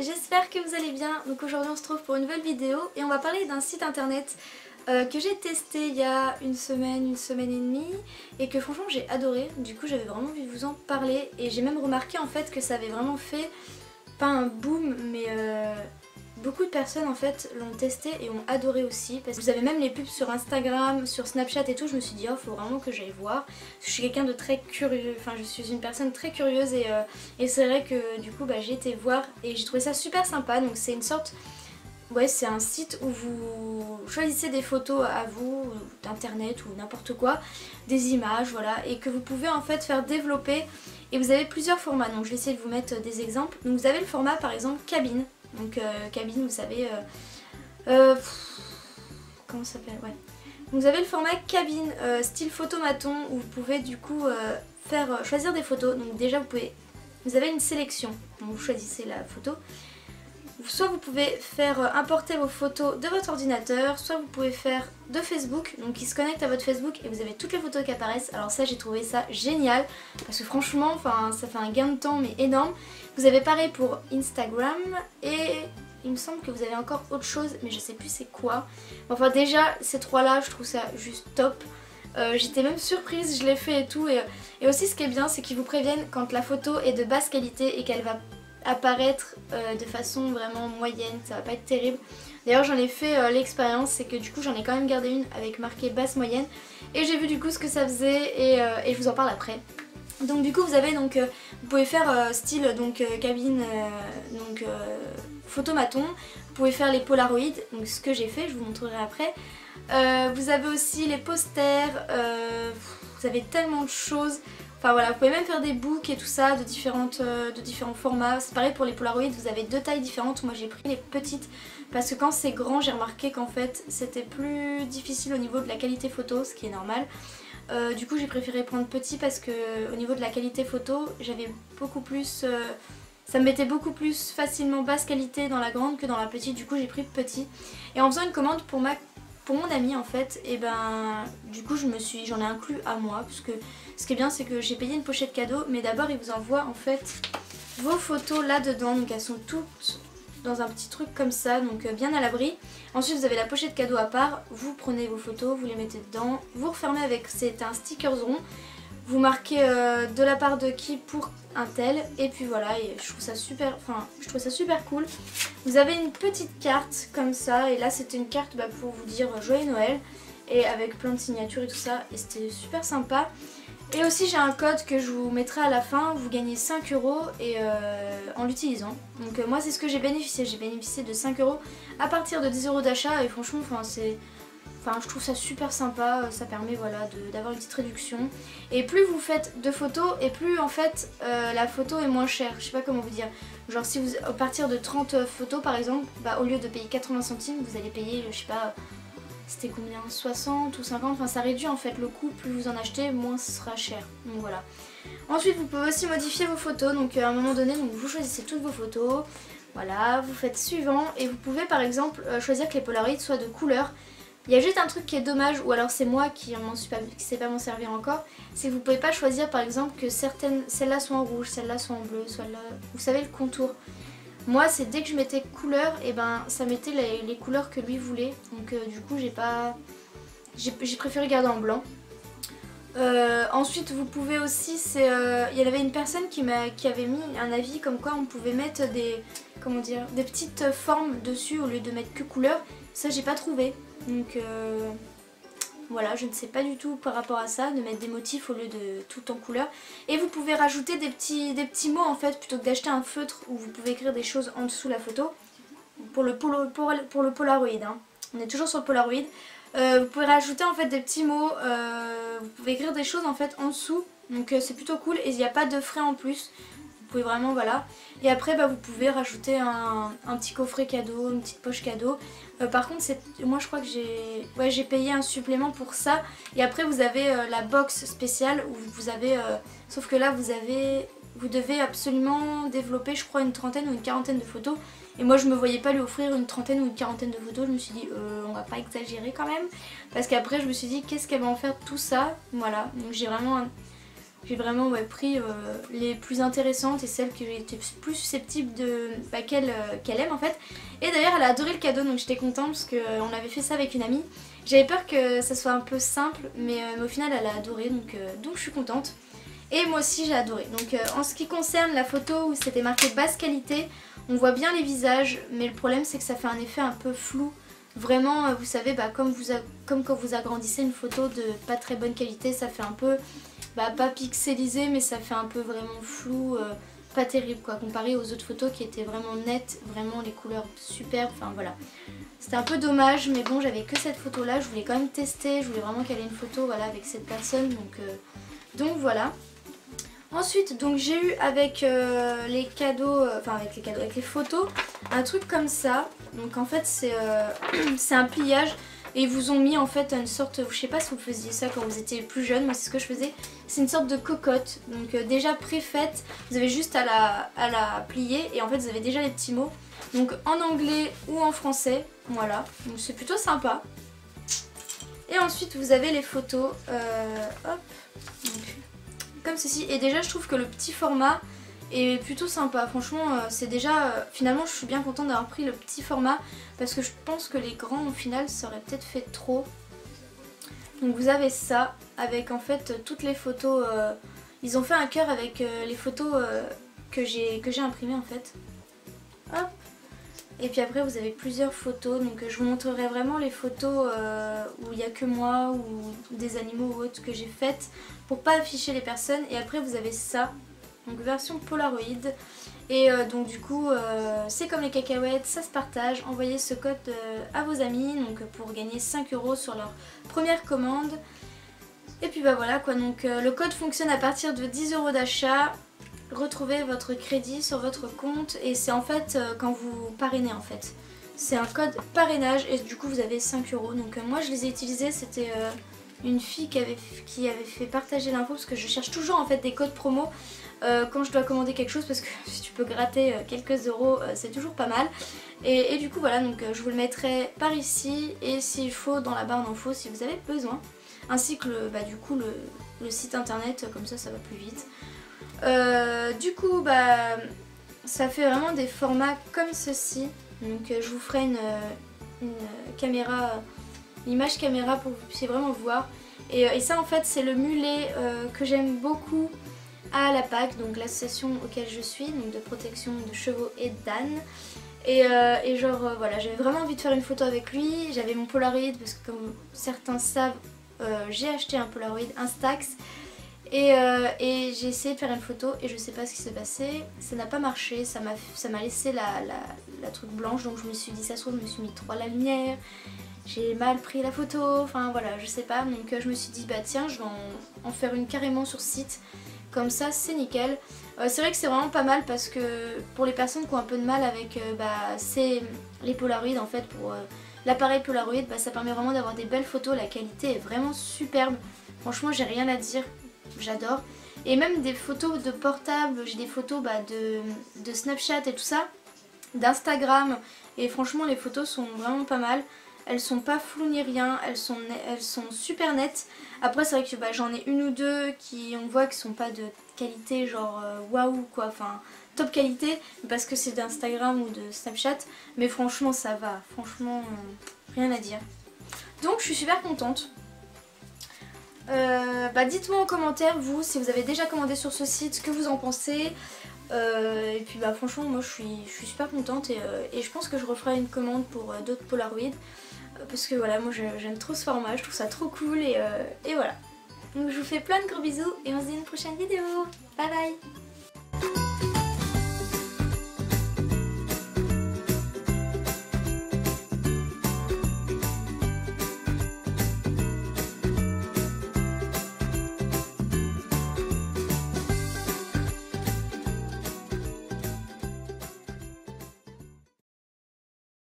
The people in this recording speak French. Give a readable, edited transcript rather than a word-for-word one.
j'espère que vous allez bien. Donc aujourd'hui on se trouve pour une nouvelle vidéo et on va parler d'un site internet que j'ai testé il y a une semaine et demie et que franchement j'ai adoré. Du coup j'avais vraiment envie de vous en parler et j'ai même remarqué en fait que ça avait vraiment fait, pas un boom mais beaucoup de personnes en fait l'ont testé et ont adoré aussi parce que vous avez même les pubs sur Instagram, sur Snapchat et tout. Je me suis dit oh faut vraiment que j'aille voir parce que je suis quelqu'un de très curieux, enfin je suis une personne très curieuse et c'est vrai que du coup j'ai été voir et j'ai trouvé ça super sympa. Donc c'est une sorte, ouais c'est un site où vous choisissez des photos à vous, d'internet ou n'importe quoi, des images voilà, et que vous pouvez en fait faire développer et vous avez plusieurs formats. Donc je vais essayer de vous mettre des exemples. Donc vous avez le format par exemple cabine. Donc cabine vous savez, comment ça s'appelle, ouais. Donc vous avez le format cabine style photomaton où vous pouvez du coup faire choisir des photos. Donc déjà vous avez une sélection, donc vous choisissez la photo. Soit vous pouvez faire importer vos photos de votre ordinateur, soit vous pouvez faire de Facebook, donc il se connecte à votre Facebook et vous avez toutes les photos qui apparaissent. Alors ça j'ai trouvé ça génial parce que franchement ça fait un gain de temps mais énorme. Vous avez pareil pour Instagram et il me semble que vous avez encore autre chose mais je sais plus c'est quoi. Enfin déjà ces trois là je trouve ça juste top. J'étais même surprise, je l'ai fait et tout et aussi ce qui est bien c'est qu'ils vous préviennent quand la photo est de basse qualité et qu'elle va apparaître de façon vraiment moyenne, ça va pas être terrible. D'ailleurs j'en ai fait l'expérience, c'est que du coup j'en ai quand même gardé une avec marqué basse moyenne et j'ai vu du coup ce que ça faisait et je vous en parle après. Donc du coup vous avez donc vous pouvez faire style donc cabine photomaton, vous pouvez faire les polaroids, donc ce que j'ai fait, je vous montrerai après. Vous avez aussi les posters, vous avez tellement de choses. Enfin voilà, vous pouvez même faire des books et tout ça de différents formats. C'est pareil pour les Polaroids, vous avez deux tailles différentes. Moi j'ai pris les petites parce que quand c'est grand j'ai remarqué qu'en fait c'était plus difficile au niveau de la qualité photo, ce qui est normal. Du coup j'ai préféré prendre petit parce que au niveau de la qualité photo j'avais beaucoup plus... ça me mettait beaucoup plus facilement basse qualité dans la grande que dans la petite, du coup j'ai pris petit. Et en faisant une commande pour mon ami en fait, et ben du coup j'en ai inclus à moi parce que ce qui est bien c'est que j'ai payé une pochette cadeau mais d'abord il vous envoie en fait vos photos là dedans, donc elles sont toutes dans un petit truc comme ça, donc bien à l'abri. Ensuite vous avez la pochette cadeau à part, vous prenez vos photos, vous les mettez dedans, vous refermez avec, c'est un sticker rond. Vous marquez de la part de qui pour un tel et puis voilà, et je trouve ça super cool. Vous avez une petite carte comme ça et là c'était une carte pour vous dire joyeux Noël et avec plein de signatures et tout ça et c'était super sympa. Et aussi j'ai un code que je vous mettrai à la fin, vous gagnez 5 € et, en l'utilisant. Donc moi c'est ce que j'ai bénéficié de 5 € à partir de 10 € d'achat et franchement je trouve ça super sympa, ça permet voilà, d'avoir une petite réduction. Et plus vous faites de photos et plus en fait la photo est moins chère, je sais pas comment vous dire. Genre si vous, à partir de 30 photos par exemple, au lieu de payer 80 centimes, vous allez payer, je sais pas, c'était combien, 60 ou 50, enfin ça réduit en fait le coût, plus vous en achetez, moins ce sera cher. Donc voilà. Ensuite vous pouvez aussi modifier vos photos, donc à un moment donné donc, vous choisissez toutes vos photos, voilà, vous faites suivant et vous pouvez par exemple choisir que les Polaroids soient de couleur. Il y a juste un truc qui est dommage, ou alors c'est moi qui sais pas m'en servir encore, c'est que vous pouvez pas choisir par exemple que celles-là soient en rouge, celles-là soient en bleu, celles-là, vous savez le contour. Moi c'est dès que je mettais couleur, et ben ça mettait les couleurs que lui voulait, donc du coup j'ai préféré garder en blanc. Ensuite vous pouvez aussi, il y avait une personne qui avait mis un avis comme quoi on pouvait mettre des petites formes dessus au lieu de mettre que couleur. Ça j'ai pas trouvé, donc voilà, je ne sais pas du tout par rapport à ça, de mettre des motifs au lieu de tout en couleur. Et vous pouvez rajouter des petits mots en fait, plutôt que d'acheter un feutre où vous pouvez écrire des choses en dessous la photo. Pour le Polaroid, hein. On est toujours sur le Polaroid. Vous pouvez rajouter en fait des petits mots, vous pouvez écrire des choses en fait en dessous, donc c'est plutôt cool et il n'y a pas de frais en plus. Vous pouvez vraiment, voilà. Et après vous pouvez rajouter un petit coffret cadeau, une petite poche cadeau. Par contre moi je crois que j'ai payé un supplément pour ça. Et après vous avez la box spéciale où vous avez, sauf que là vous devez absolument développer je crois une trentaine ou une quarantaine de photos. Et moi je me voyais pas lui offrir une trentaine ou une quarantaine de photos, je me suis dit on va pas exagérer quand même. Parce qu'après je me suis dit qu'est-ce qu'elle va en faire de tout ça. Voilà, donc j'ai vraiment J'ai vraiment pris les plus intéressantes et celles que j'étais plus susceptible de qu'elle aime en fait. Et d'ailleurs elle a adoré le cadeau, donc j'étais contente parce qu'on avait fait ça avec une amie. J'avais peur que ça soit un peu simple, mais au final elle a adoré, donc je suis contente. Et moi aussi j'ai adoré. Donc en ce qui concerne la photo où c'était marqué basse qualité, on voit bien les visages, mais le problème c'est que ça fait un effet un peu flou. Vraiment, vous savez, comme quand vous agrandissez une photo de pas très bonne qualité, ça fait un peu, pas pixelisé, mais ça fait un peu vraiment flou, pas terrible quoi, comparé aux autres photos qui étaient vraiment nettes, vraiment les couleurs superbes, enfin voilà. C'était un peu dommage, mais bon, j'avais que cette photo là, je voulais quand même tester, je voulais vraiment qu'elle ait une photo voilà, avec cette personne, donc voilà. Ensuite, donc j'ai eu avec les cadeaux, avec les photos, un truc comme ça. Donc en fait c'est un pliage et ils vous ont mis en fait une sorte, je sais pas si vous faisiez ça quand vous étiez plus jeune, moi c'est ce que je faisais. C'est une sorte de cocotte, donc déjà préfaite, vous avez juste à la plier et en fait vous avez déjà les petits mots. Donc en anglais ou en français, voilà, donc c'est plutôt sympa. Et ensuite vous avez les photos, hop, donc, comme ceci. Et déjà je trouve que le petit format est plutôt sympa. Franchement c'est déjà, finalement je suis bien contente d'avoir pris le petit format parce que je pense que les grands au final ça aurait peut-être fait trop. Donc vous avez ça avec en fait toutes les photos, ils ont fait un cœur avec les photos que j'ai imprimées en fait. Hop. Et puis après vous avez plusieurs photos, donc je vous montrerai vraiment les photos où il n'y a que moi ou des animaux ou autres que j'ai faites pour pas afficher les personnes. Et après vous avez ça, donc version Polaroid. Et donc du coup c'est comme les cacahuètes, ça se partage. Envoyez ce code à vos amis donc pour gagner 5 € sur leur première commande. Et puis voilà quoi, donc le code fonctionne à partir de 10 € d'achat. Retrouvez votre crédit sur votre compte et c'est en fait quand vous parrainez en fait. C'est un code parrainage et du coup vous avez 5 €. Donc moi je les ai utilisés, c'était une fille qui avait fait partager l'info parce que je cherche toujours en fait des codes promo quand je dois commander quelque chose parce que si tu peux gratter quelques euros c'est toujours pas mal. Et du coup voilà, donc je vous le mettrai par ici et s'il faut dans la barre d'infos si vous avez besoin. Ainsi que du coup le site internet, comme ça ça va plus vite. Du coup ça fait vraiment des formats comme ceci, donc je vous ferai une caméra, une image caméra pour que vous puissiez vraiment voir et ça en fait c'est le mulet que j'aime beaucoup à la PAC, donc l'association auquel je suis, donc de protection de chevaux et d'ânes. Et genre voilà, j'avais vraiment envie de faire une photo avec lui, j'avais mon Polaroid parce que comme certains savent j'ai acheté un Polaroid Instax. Et j'ai essayé de faire une photo et je sais pas ce qui s'est passé, ça n'a pas marché, ça m'a laissé la truc blanche, donc je me suis dit ça se trouve je me suis mis trop à la lumière, j'ai mal pris la photo, enfin voilà je sais pas, donc je me suis dit tiens je vais en faire une carrément sur site, comme ça c'est nickel. C'est vrai que c'est vraiment pas mal parce que pour les personnes qui ont un peu de mal avec les Polaroid en fait, pour l'appareil Polaroid ça permet vraiment d'avoir des belles photos, la qualité est vraiment superbe, franchement j'ai rien à dire. J'adore. Et même des photos de portable, j'ai des photos de Snapchat et tout ça, d'Instagram. Et franchement les photos sont vraiment pas mal. Elles sont pas floues ni rien, elles sont super nettes. Après c'est vrai que j'en ai une ou deux qui on voit qui sont pas de qualité genre waouh quoi, enfin top qualité parce que c'est d'Instagram ou de Snapchat. Mais franchement ça va, franchement rien à dire. Donc je suis super contente. Dites-moi en commentaire vous si vous avez déjà commandé sur ce site, ce que vous en pensez. Et puis franchement moi je suis super contente et je pense que je referai une commande pour d'autres Polaroid parce que voilà moi j'aime trop ce format, je trouve ça trop cool et voilà. Donc je vous fais plein de gros bisous et on se dit à une prochaine vidéo. Bye bye.